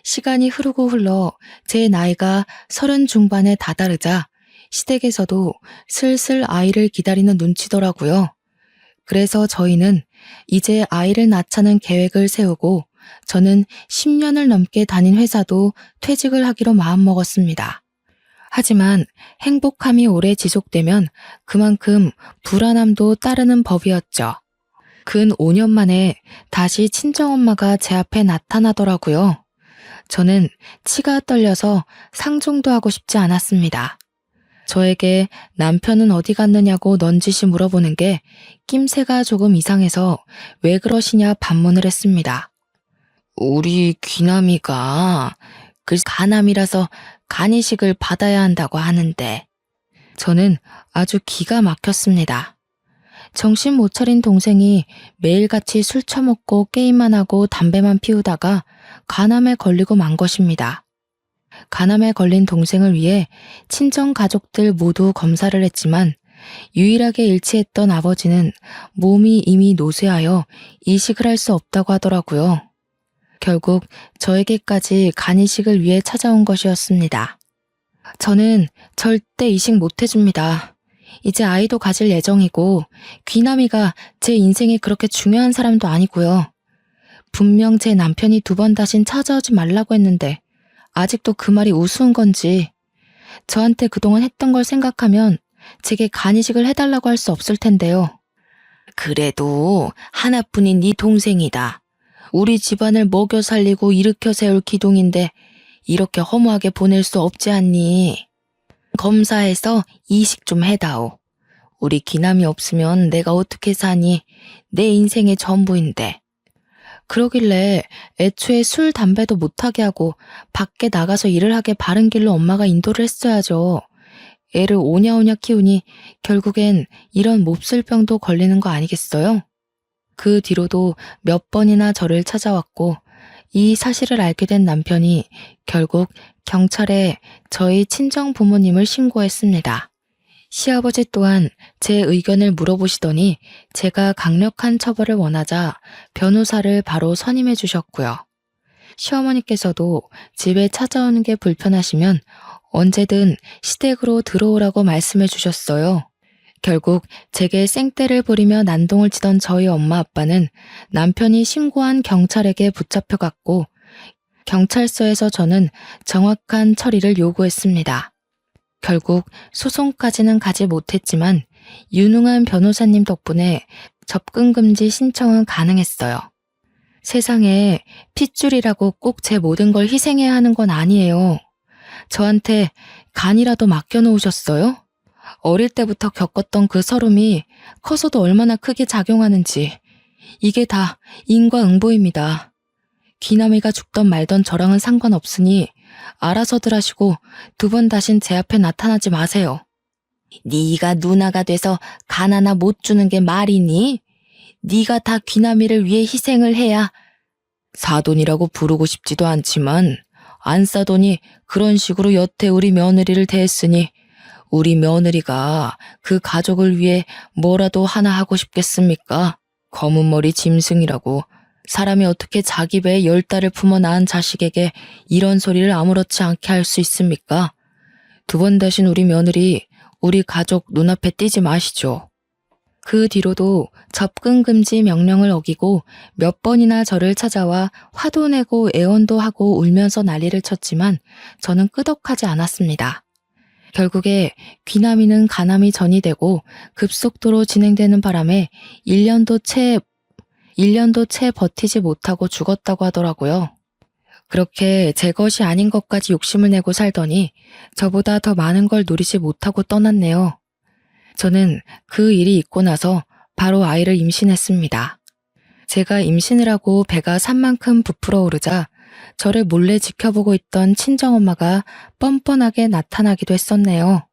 시간이 흐르고 흘러 제 나이가 30 중반에 다다르자 시댁에서도 슬슬 아이를 기다리는 눈치더라고요. 그래서 저희는 이제 아이를 낳자는 계획을 세우고, 저는 10년을 넘게 다닌 회사도 퇴직을 하기로 마음먹었습니다. 하지만 행복함이 오래 지속되면 그만큼 불안함도 따르는 법이었죠. 근 5년 만에 다시 친정엄마가 제 앞에 나타나더라고요. 저는 치가 떨려서 상종도 하고 싶지 않았습니다. 저에게 남편은 어디 갔느냐고 넌지시 물어보는 게 낌새가 조금 이상해서 왜 그러시냐 반문을 했습니다. 우리 귀남이가 그 간암이라서 간이식을 받아야 한다고 하는데. 저는 아주 기가 막혔습니다. 정신 못 차린 동생이 매일같이 술 처먹고 게임만 하고 담배만 피우다가 간암에 걸리고 만 것입니다. 간암에 걸린 동생을 위해 친정 가족들 모두 검사를 했지만 유일하게 일치했던 아버지는 몸이 이미 노쇠하여 이식을 할 수 없다고 하더라고요. 결국 저에게까지 간이식을 위해 찾아온 것이었습니다. 저는 절대 이식 못 해줍니다. 이제 아이도 가질 예정이고 귀남이가 제 인생에 그렇게 중요한 사람도 아니고요. 분명 제 남편이 2번 다신 찾아오지 말라고 했는데 아직도 그 말이 우스운 건지, 저한테 그동안 했던 걸 생각하면 제게 간이식을 해달라고 할 수 없을 텐데요. 그래도 하나뿐인 네 동생이다. 우리 집안을 먹여 살리고 일으켜 세울 기둥인데 이렇게 허무하게 보낼 수 없지 않니? 검사해서 이식 좀 해다오. 우리 기남이 없으면 내가 어떻게 사니? 내 인생의 전부인데. 그러길래 애초에 술, 담배도 못하게 하고 밖에 나가서 일을 하게 바른 길로 엄마가 인도를 했어야죠. 애를 오냐오냐 키우니 결국엔 이런 몹쓸 병도 걸리는 거 아니겠어요? 그 뒤로도 몇 번이나 저를 찾아왔고, 이 사실을 알게 된 남편이 결국 경찰에 저희 친정 부모님을 신고했습니다. 시아버지 또한 제 의견을 물어보시더니 제가 강력한 처벌을 원하자 변호사를 바로 선임해 주셨고요. 시어머니께서도 집에 찾아오는 게 불편하시면 언제든 시댁으로 들어오라고 말씀해 주셨어요. 결국 제게 생떼를 부리며 난동을 치던 저희 엄마 아빠는 남편이 신고한 경찰에게 붙잡혀갔고, 경찰서에서 저는 정확한 처리를 요구했습니다. 결국 소송까지는 가지 못했지만 유능한 변호사님 덕분에 접근금지 신청은 가능했어요. 세상에 핏줄이라고 꼭 제 모든 걸 희생해야 하는 건 아니에요. 저한테 간이라도 맡겨놓으셨어요? 어릴 때부터 겪었던 그 서름이 커서도 얼마나 크게 작용하는지, 이게 다 인과응보입니다. 귀남이가 죽던 말던 저랑은 상관없으니 알아서들 하시고 2번 다신 제 앞에 나타나지 마세요. 네가 누나가 돼서 간 하나 못 주는 게 말이니? 네가 다 귀남이를 위해 희생을 해야. 사돈이라고 부르고 싶지도 않지만 안 싸더니 그런 식으로 여태 우리 며느리를 대했으니 우리 며느리가 그 가족을 위해 뭐라도 하나 하고 싶겠습니까? 검은 머리 짐승이라고 사람이 어떻게 자기 배에 10달을 품어 낳은 자식에게 이런 소리를 아무렇지 않게 할 수 있습니까? 2번 다신 우리 며느리, 우리 가족 눈앞에 띄지 마시죠. 그 뒤로도 접근금지 명령을 어기고 몇 번이나 저를 찾아와 화도 내고 애원도 하고 울면서 난리를 쳤지만 저는 끄덕하지 않았습니다. 결국에 귀남이는 간암이 전이되고 급속도로 진행되는 바람에 1년도 채 1년도 채 버티지 못하고 죽었다고 하더라고요. 그렇게 제 것이 아닌 것까지 욕심을 내고 살더니 저보다 더 많은 걸 누리지 못하고 떠났네요. 저는 그 일이 있고 나서 바로 아이를 임신했습니다. 제가 임신을 하고 배가 산 만큼 부풀어 오르자 저를 몰래 지켜보고 있던 친정엄마가 뻔뻔하게 나타나기도 했었네요.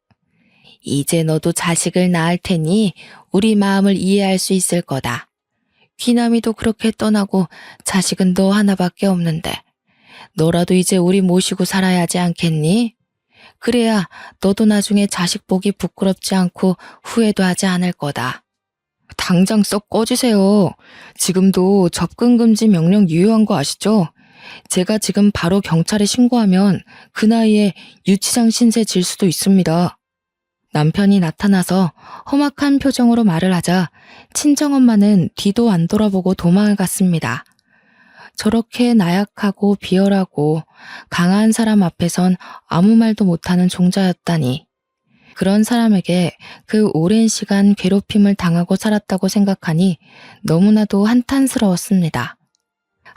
이제 너도 자식을 낳을 테니 우리 마음을 이해할 수 있을 거다. 귀남이도 그렇게 떠나고 자식은 너 하나밖에 없는데 너라도 이제 우리 모시고 살아야 하지 않겠니? 그래야 너도 나중에 자식 보기 부끄럽지 않고 후회도 하지 않을 거다. 당장 썩 꺼지세요. 지금도 접근금지 명령 유효한 거 아시죠? 제가 지금 바로 경찰에 신고하면 그 나이에 유치장 신세 질 수도 있습니다. 남편이 나타나서 험악한 표정으로 말을 하자 친정엄마는 뒤도 안 돌아보고 도망을 갔습니다. 저렇게 나약하고 비열하고 강한 사람 앞에선 아무 말도 못하는 종자였다니. 그런 사람에게 그 오랜 시간 괴롭힘을 당하고 살았다고 생각하니 너무나도 한탄스러웠습니다.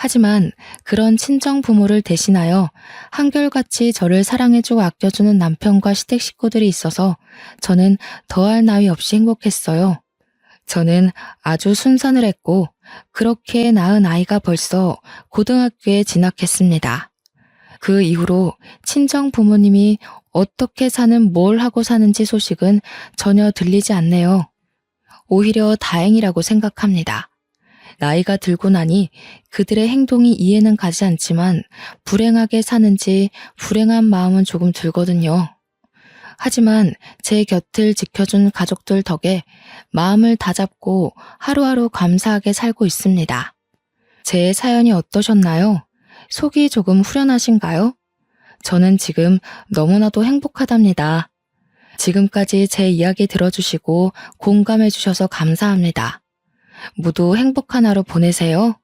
하지만 그런 친정 부모를 대신하여 한결같이 저를 사랑해주고 아껴주는 남편과 시댁 식구들이 있어서 저는 더할 나위 없이 행복했어요. 저는 아주 순산을 했고 그렇게 낳은 아이가 벌써 고등학교에 진학했습니다. 그 이후로 친정 부모님이 어떻게 사는 뭘 하고 사는지 소식은 전혀 들리지 않네요. 오히려 다행이라고 생각합니다. 나이가 들고 나니 그들의 행동이 이해는 가지 않지만 불행하게 사는지 불행한 마음은 조금 들거든요. 하지만 제 곁을 지켜준 가족들 덕에 마음을 다잡고 하루하루 감사하게 살고 있습니다. 제 사연이 어떠셨나요? 속이 조금 후련하신가요? 저는 지금 너무나도 행복하답니다. 지금까지 제 이야기 들어주시고 공감해 주셔서 감사합니다. 모두 행복한 하루 보내세요.